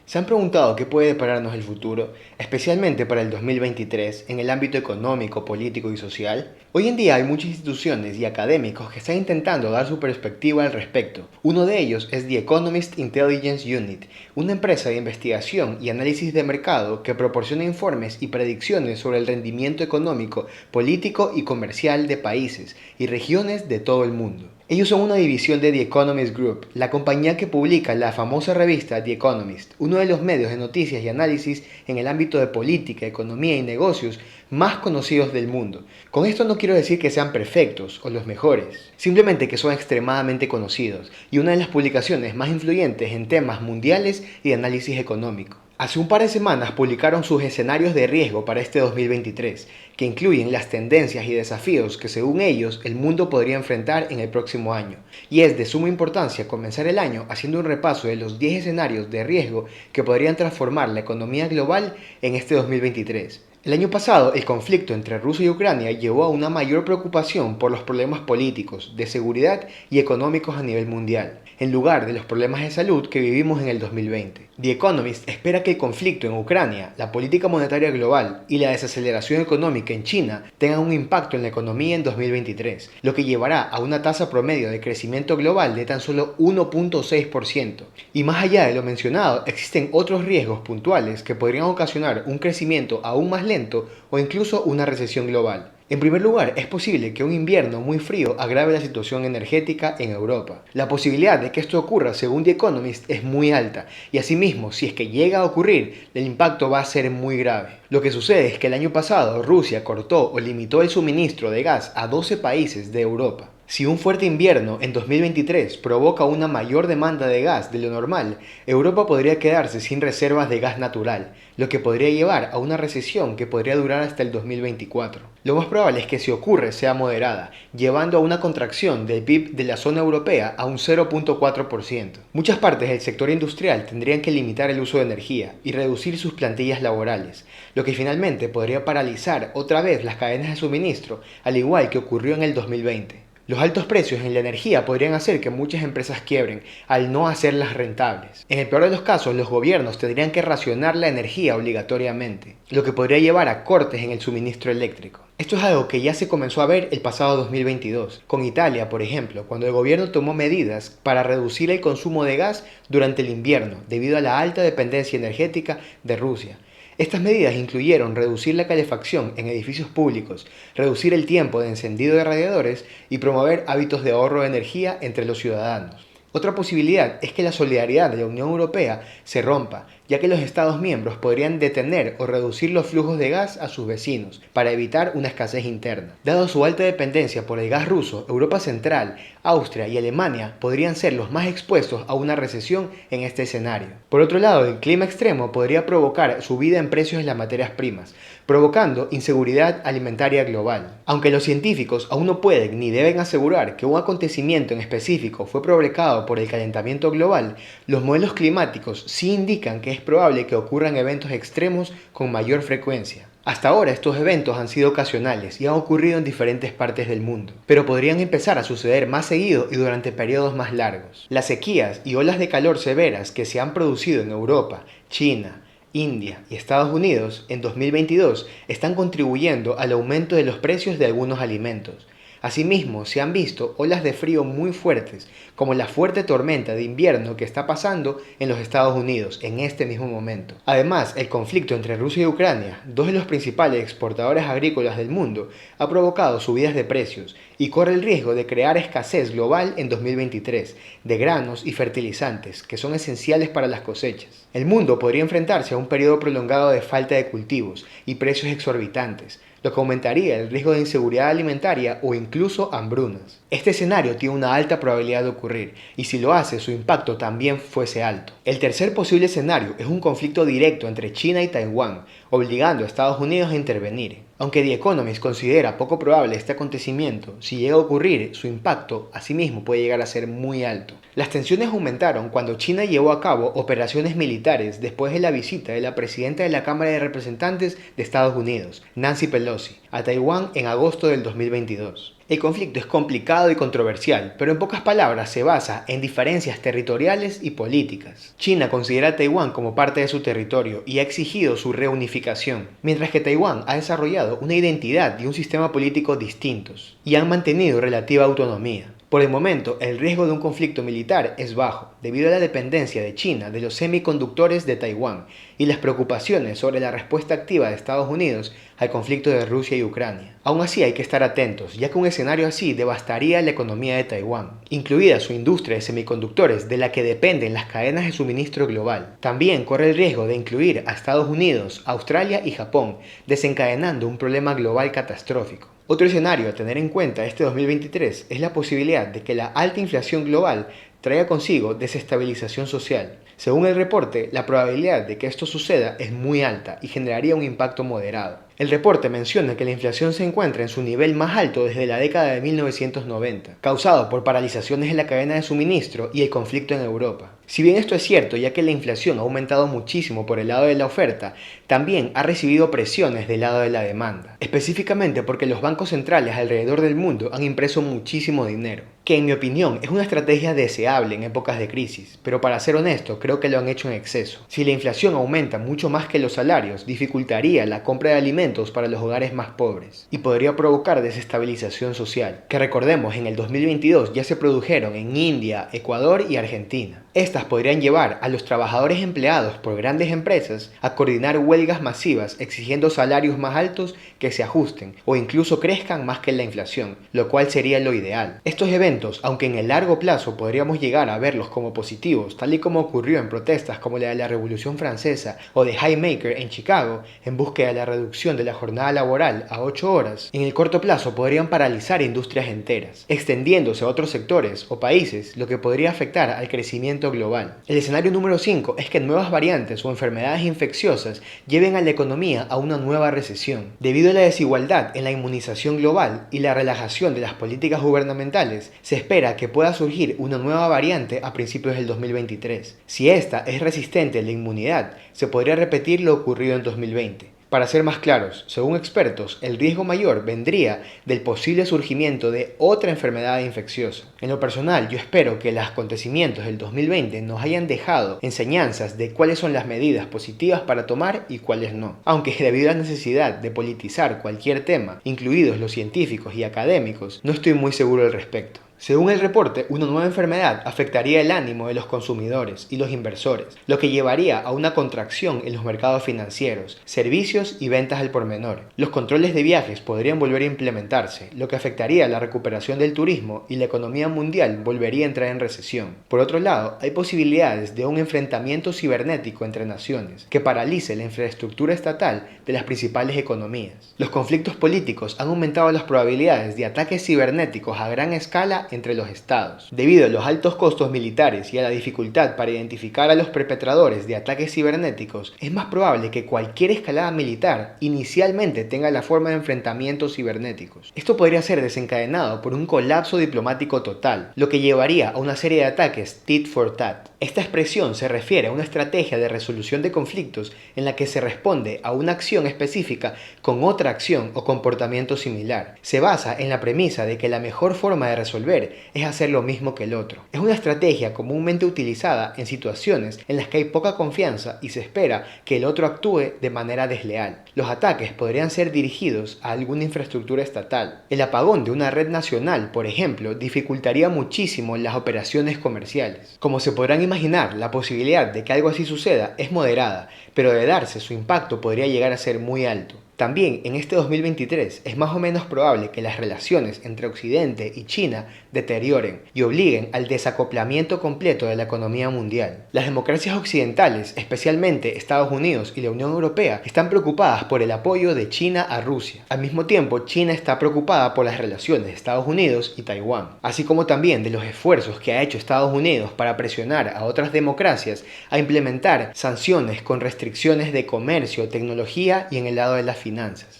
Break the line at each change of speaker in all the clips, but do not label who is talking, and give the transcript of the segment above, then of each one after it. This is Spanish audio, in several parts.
¿Se han preguntado qué puede depararnos el futuro, especialmente para el 2023, en el ámbito económico, político y social? Hoy en día hay muchas instituciones y académicos que están intentando dar su perspectiva al respecto. Uno de ellos es The Economist Intelligence Unit, una empresa de investigación y análisis de mercado que proporciona informes y predicciones sobre el rendimiento económico, político y comercial de países y regiones de todo el mundo. Ellos son una división de The Economist Group, la compañía que publica la famosa revista The Economist, uno de los medios de noticias y análisis en el ámbito de política, economía y negocios más conocidos del mundo. Con esto no quiero decir que sean perfectos o los mejores, simplemente que son extremadamente conocidos y una de las publicaciones más influyentes en temas mundiales y de análisis económico. Hace un par de semanas publicaron sus escenarios de riesgo para este 2023, que incluyen las tendencias y desafíos que según ellos el mundo podría enfrentar en el próximo año. Y es de suma importancia comenzar el año haciendo un repaso de los 10 escenarios de riesgo que podrían transformar la economía global en este 2023. El año pasado, el conflicto entre Rusia y Ucrania llevó a una mayor preocupación por los problemas políticos, de seguridad y económicos a nivel mundial, en lugar de los problemas de salud que vivimos en el 2020. The Economist espera que el conflicto en Ucrania, la política monetaria global y la desaceleración económica en China tengan un impacto en la economía en 2023, lo que llevará a una tasa promedio de crecimiento global de tan solo 1.6%. Y más allá de lo mencionado, existen otros riesgos puntuales que podrían ocasionar un crecimiento aún más lento o incluso una recesión global. En primer lugar, es posible que un invierno muy frío agrave la situación energética en Europa. La posibilidad de que esto ocurra, según The Economist, es muy alta, y asimismo, si es que llega a ocurrir, el impacto va a ser muy grave. Lo que sucede es que el año pasado Rusia cortó o limitó el suministro de gas a 12 países de Europa. Si un fuerte invierno en 2023 provoca una mayor demanda de gas de lo normal, Europa podría quedarse sin reservas de gas natural, lo que podría llevar a una recesión que podría durar hasta el 2024. Lo más probable es que si ocurre sea moderada, llevando a una contracción del PIB de la zona europea a un 0.4%. Muchas partes del sector industrial tendrían que limitar el uso de energía y reducir sus plantillas laborales, lo que finalmente podría paralizar otra vez las cadenas de suministro, al igual que ocurrió en el 2020. Los altos precios en la energía podrían hacer que muchas empresas quiebren al no hacerlas rentables. En el peor de los casos, los gobiernos tendrían que racionar la energía obligatoriamente, lo que podría llevar a cortes en el suministro eléctrico. Esto es algo que ya se comenzó a ver el pasado 2022, con Italia, por ejemplo, cuando el gobierno tomó medidas para reducir el consumo de gas durante el invierno debido a la alta dependencia energética de Rusia. Estas medidas incluyeron reducir la calefacción en edificios públicos, reducir el tiempo de encendido de radiadores y promover hábitos de ahorro de energía entre los ciudadanos. Otra posibilidad es que la solidaridad de la Unión Europea se rompa, ya que los Estados miembros podrían detener o reducir los flujos de gas a sus vecinos para evitar una escasez interna. Dado su alta dependencia por el gas ruso, Europa Central, Austria y Alemania podrían ser los más expuestos a una recesión en este escenario. Por otro lado, el clima extremo podría provocar subida en precios de las materias primas, provocando inseguridad alimentaria global. Aunque los científicos aún no pueden ni deben asegurar que un acontecimiento en específico fue provocado por el calentamiento global, los modelos climáticos sí indican que es probable que ocurran eventos extremos con mayor frecuencia. Hasta ahora estos eventos han sido ocasionales y han ocurrido en diferentes partes del mundo, pero podrían empezar a suceder más seguido y durante periodos más largos. Las sequías y olas de calor severas que se han producido en Europa, China, India y Estados Unidos en 2022 están contribuyendo al aumento de los precios de algunos alimentos. Asimismo, se han visto olas de frío muy fuertes, como la fuerte tormenta de invierno que está pasando en los Estados Unidos en este mismo momento. Además, el conflicto entre Rusia y Ucrania, dos de los principales exportadores agrícolas del mundo, ha provocado subidas de precios y corre el riesgo de crear escasez global en 2023 de granos y fertilizantes que son esenciales para las cosechas. El mundo podría enfrentarse a un periodo prolongado de falta de cultivos y precios exorbitantes, lo que aumentaría el riesgo de inseguridad alimentaria o incluso hambrunas. Este escenario tiene una alta probabilidad de ocurrir, y si lo hace, su impacto también fuese alto. El tercer posible escenario es un conflicto directo entre China y Taiwán, obligando a Estados Unidos a intervenir. Aunque The Economist considera poco probable este acontecimiento, si llega a ocurrir, su impacto asimismo puede llegar a ser muy alto. Las tensiones aumentaron cuando China llevó a cabo operaciones militares después de la visita de la presidenta de la Cámara de Representantes de Estados Unidos, Nancy Pelosi, a Taiwán en agosto del 2022. El conflicto es complicado y controversial, pero en pocas palabras se basa en diferencias territoriales y políticas. China considera a Taiwán como parte de su territorio y ha exigido su reunificación, mientras que Taiwán ha desarrollado una identidad y un sistema político distintos, y han mantenido relativa autonomía. Por el momento, el riesgo de un conflicto militar es bajo, debido a la dependencia de China de los semiconductores de Taiwán y las preocupaciones sobre la respuesta activa de Estados Unidos al conflicto de Rusia y Ucrania. Aún así hay que estar atentos, ya que un escenario así devastaría la economía de Taiwán, incluida su industria de semiconductores de la que dependen las cadenas de suministro global. También corre el riesgo de incluir a Estados Unidos, Australia y Japón, desencadenando un problema global catastrófico. Otro escenario a tener en cuenta este 2023 es la posibilidad de que la alta inflación global traiga consigo desestabilización social. Según el reporte, la probabilidad de que esto suceda es muy alta y generaría un impacto moderado. El reporte menciona que la inflación se encuentra en su nivel más alto desde la década de 1990, causado por paralizaciones en la cadena de suministro y el conflicto en Europa. Si bien esto es cierto, ya que la inflación ha aumentado muchísimo por el lado de la oferta, también ha recibido presiones del lado de la demanda, específicamente porque los bancos centrales alrededor del mundo han impreso muchísimo dinero, que en mi opinión es una estrategia deseable en épocas de crisis, pero para ser honesto creo que lo han hecho en exceso. Si la inflación aumenta mucho más que los salarios, dificultaría la compra de alimentos para los hogares más pobres y podría provocar desestabilización social, que recordemos en el 2022 ya se produjeron en India, Ecuador y Argentina. Estas podrían llevar a los trabajadores empleados por grandes empresas a coordinar huelgas masivas exigiendo salarios más altos que se ajusten o incluso crezcan más que la inflación, lo cual sería lo ideal. Estos eventos, aunque en el largo plazo podríamos llegar a verlos como positivos, tal y como ocurrió en protestas como la de la Revolución Francesa o de Haymaker en Chicago, en búsqueda de la reducción de la jornada laboral a 8 horas, en el corto plazo podrían paralizar industrias enteras, extendiéndose a otros sectores o países, lo que podría afectar al crecimiento global. El escenario número 5 es que nuevas variantes o enfermedades infecciosas lleven a la economía a una nueva recesión. Debido a la desigualdad en la inmunización global y la relajación de las políticas gubernamentales, se espera que pueda surgir una nueva variante a principios del 2023. Si esta es resistente a la inmunidad, se podría repetir lo ocurrido en 2020. Para ser más claros, según expertos, el riesgo mayor vendría del posible surgimiento de otra enfermedad infecciosa. En lo personal, yo espero que los acontecimientos del 2020 nos hayan dejado enseñanzas de cuáles son las medidas positivas para tomar y cuáles no. Aunque debido a la necesidad de politizar cualquier tema, incluidos los científicos y académicos, no estoy muy seguro al respecto. Según el reporte, una nueva enfermedad afectaría el ánimo de los consumidores y los inversores, lo que llevaría a una contracción en los mercados financieros, servicios y ventas al por menor. Los controles de viajes podrían volver a implementarse, lo que afectaría la recuperación del turismo y la economía mundial volvería a entrar en recesión. Por otro lado, hay posibilidades de un enfrentamiento cibernético entre naciones que paralice la infraestructura estatal de las principales economías. Los conflictos políticos han aumentado las probabilidades de ataques cibernéticos a gran escala entre los estados. Debido a los altos costos militares y a la dificultad para identificar a los perpetradores de ataques cibernéticos, es más probable que cualquier escalada militar inicialmente tenga la forma de enfrentamientos cibernéticos. Esto podría ser desencadenado por un colapso diplomático total, lo que llevaría a una serie de ataques tit for tat. Esta expresión se refiere a una estrategia de resolución de conflictos en la que se responde a una acción específica con otra acción o comportamiento similar. Se basa en la premisa de que la mejor forma de resolver es hacer lo mismo que el otro. Es una estrategia comúnmente utilizada en situaciones en las que hay poca confianza y se espera que el otro actúe de manera desleal. Los ataques podrían ser dirigidos a alguna infraestructura estatal. El apagón de una red nacional, por ejemplo, dificultaría muchísimo las operaciones comerciales. Como se podrán imaginar, la posibilidad de que algo así suceda es moderada, pero de darse su impacto podría llegar a ser muy alto. También en este 2023 es más o menos probable que las relaciones entre Occidente y China deterioren y obliguen al desacoplamiento completo de la economía mundial. Las democracias occidentales, especialmente Estados Unidos y la Unión Europea, están preocupadas por el apoyo de China a Rusia. Al mismo tiempo, China está preocupada por las relaciones de Estados Unidos y Taiwán, así como también de los esfuerzos que ha hecho Estados Unidos para presionar a otras democracias a implementar sanciones con restricciones de comercio, tecnología y en el lado de las finanzas.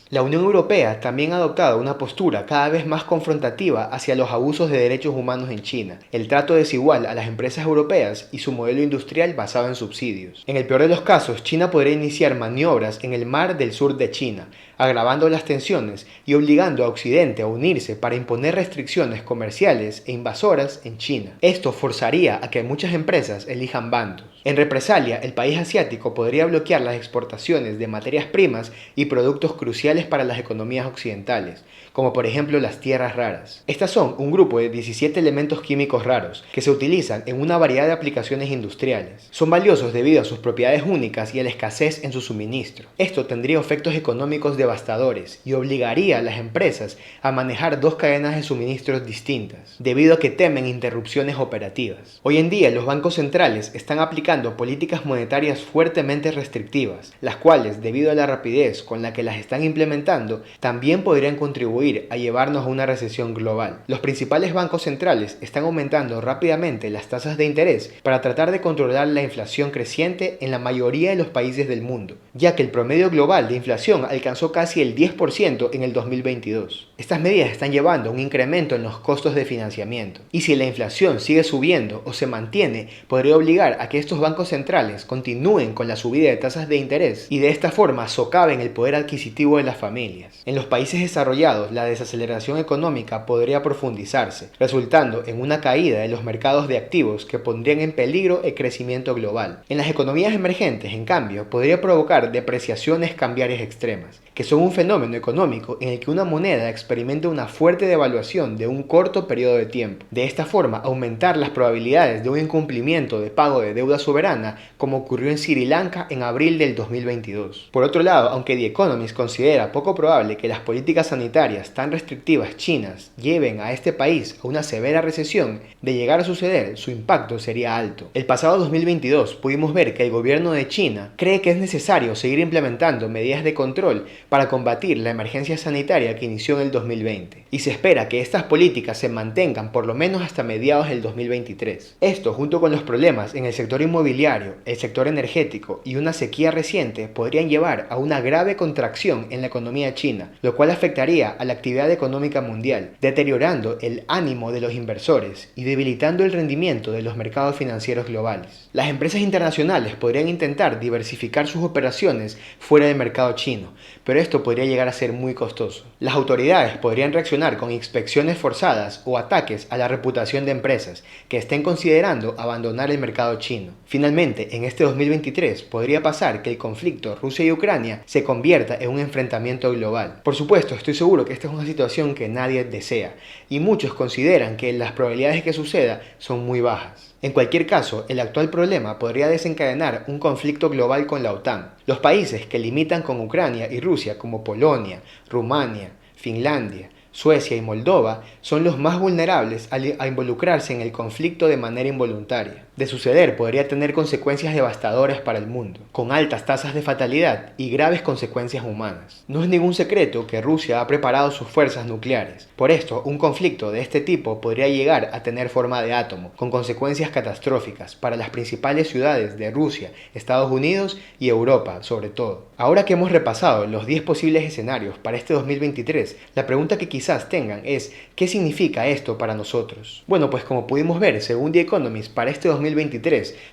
La Unión Europea también ha adoptado una postura cada vez más confrontativa hacia los abusos de derechos humanos en China, el trato desigual a las empresas europeas y su modelo industrial basado en subsidios. En el peor de los casos, China podría iniciar maniobras en el mar del sur de China, agravando las tensiones y obligando a Occidente a unirse para imponer restricciones comerciales e invasoras en China. Esto forzaría a que muchas empresas elijan bandos. En represalia, el país asiático podría bloquear las exportaciones de materias primas y productos cruciales para las economías occidentales, como por ejemplo las tierras raras. Estas son un grupo de 17 elementos químicos raros que se utilizan en una variedad de aplicaciones industriales. Son valiosos debido a sus propiedades únicas y a la escasez en su suministro. Esto tendría efectos económicos devastadores y obligaría a las empresas a manejar dos cadenas de suministros distintas, debido a que temen interrupciones operativas. Hoy en día los bancos centrales están aplicando políticas monetarias fuertemente restrictivas, las cuales, debido a la rapidez con la que las están implementando, también podrían contribuir a llevarnos a una recesión global. Los principales bancos centrales están aumentando rápidamente las tasas de interés para tratar de controlar la inflación creciente en la mayoría de los países del mundo, ya que el promedio global de inflación alcanzó casi el 10% en el 2022. Estas medidas están llevando a un incremento en los costos de financiamiento, y si la inflación sigue subiendo o se mantiene, podría obligar a que estos bancos centrales continúen con la subida de tasas de interés y de esta forma socaven el poder adquisitivo de las familias. En los países desarrollados, la desaceleración económica podría profundizarse, resultando en una caída de los mercados de activos que pondrían en peligro el crecimiento global. En las economías emergentes, en cambio, podría provocar depreciaciones cambiarias extremas, que son un fenómeno económico en el que una moneda experimenta una fuerte devaluación de un corto periodo de tiempo. De esta forma, aumentar las probabilidades de un incumplimiento de pago de deuda soberana, como ocurrió en Sri Lanka en abril del 2022. Por otro lado, aunque The Economist considera poco probable que las políticas sanitarias tan restrictivas chinas lleven a este país a una severa recesión, de llegar a suceder, su impacto sería alto. El pasado 2022 pudimos ver que el gobierno de China cree que es necesario seguir implementando medidas de control para combatir la emergencia sanitaria que inició en el 2020, y se espera que estas políticas se mantengan por lo menos hasta mediados del 2023. Esto, junto con los problemas en el sector inmobiliario, el sector energético y una sequía reciente, podrían llevar a una grave contracción en la economía china, lo cual afectaría a la actividad económica mundial, deteriorando el ánimo de los inversores y debilitando el rendimiento de los mercados financieros globales. Las empresas internacionales podrían intentar diversificar sus operaciones fuera del mercado chino, pero esto podría llegar a ser muy costoso. Las autoridades podrían reaccionar con inspecciones forzadas o ataques a la reputación de empresas que estén considerando abandonar el mercado chino. Finalmente, en este 2023 podría pasar que el conflicto Rusia y Ucrania se convierta en un enfrentamiento global. Por supuesto, estoy seguro que esta es una situación que nadie desea, y muchos consideran que las probabilidades de que suceda son muy bajas. En cualquier caso, el actual problema podría desencadenar un conflicto global con la OTAN. Los países que limitan con Ucrania y Rusia, como Polonia, Rumania, Finlandia, Suecia y Moldova, son los más vulnerables a involucrarse en el conflicto de manera involuntaria. De suceder, podría tener consecuencias devastadoras para el mundo, con altas tasas de fatalidad y graves consecuencias humanas. No es ningún secreto que Rusia ha preparado sus fuerzas nucleares. Por esto, un conflicto de este tipo podría llegar a tener forma de átomo, con consecuencias catastróficas para las principales ciudades de Rusia, Estados Unidos y Europa, sobre todo. Ahora que hemos repasado los 10 posibles escenarios para este 2023, la pregunta que quizás tengan es, ¿qué significa esto para nosotros? Bueno, pues como pudimos ver, según The Economist, para este 2023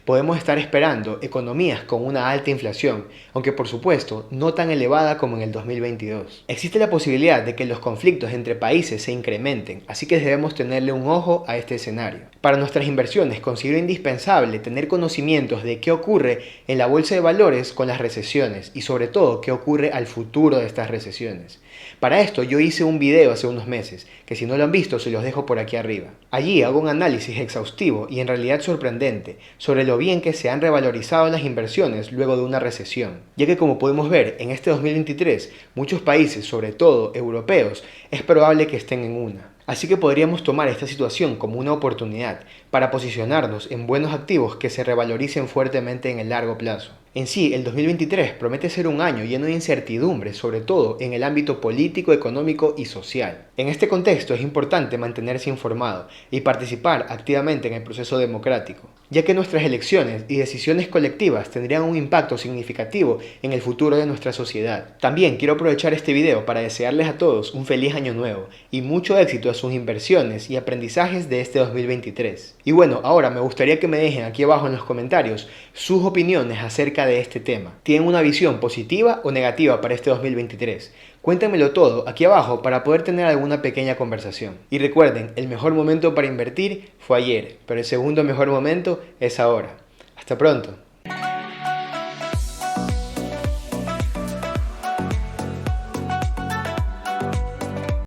podemos estar esperando economías con una alta inflación, aunque por supuesto no tan elevada como en el 2022. Existe la posibilidad de que los conflictos entre países se incrementen, así que debemos tenerle un ojo a este escenario. Para nuestras inversiones considero indispensable tener conocimientos de qué ocurre en la bolsa de valores con las recesiones y sobre todo qué ocurre al futuro de estas recesiones. Para esto yo hice un video hace unos meses, que si no lo han visto se los dejo por aquí arriba. Allí hago un análisis exhaustivo y en realidad sorprendente sobre lo bien que se han revalorizado las inversiones luego de una recesión, ya que como podemos ver en este 2023 muchos países, sobre todo europeos, es probable que estén en una. Así que podríamos tomar esta situación como una oportunidad para posicionarnos en buenos activos que se revaloricen fuertemente en el largo plazo. En sí, el 2023 promete ser un año lleno de incertidumbres, sobre todo en el ámbito político, económico y social. En este contexto es importante mantenerse informado y participar activamente en el proceso democrático, ya que nuestras elecciones y decisiones colectivas tendrían un impacto significativo en el futuro de nuestra sociedad. También quiero aprovechar este video para desearles a todos un feliz año nuevo y mucho éxito a sus inversiones y aprendizajes de este 2023. Y bueno, ahora me gustaría que me dejen aquí abajo en los comentarios sus opiniones acerca acerca de este tema. ¿Tienen una visión positiva o negativa para este 2023? Cuéntenmelo todo aquí abajo para poder tener alguna pequeña conversación. Y recuerden, el mejor momento para invertir fue ayer, pero el segundo mejor momento es ahora. Hasta pronto.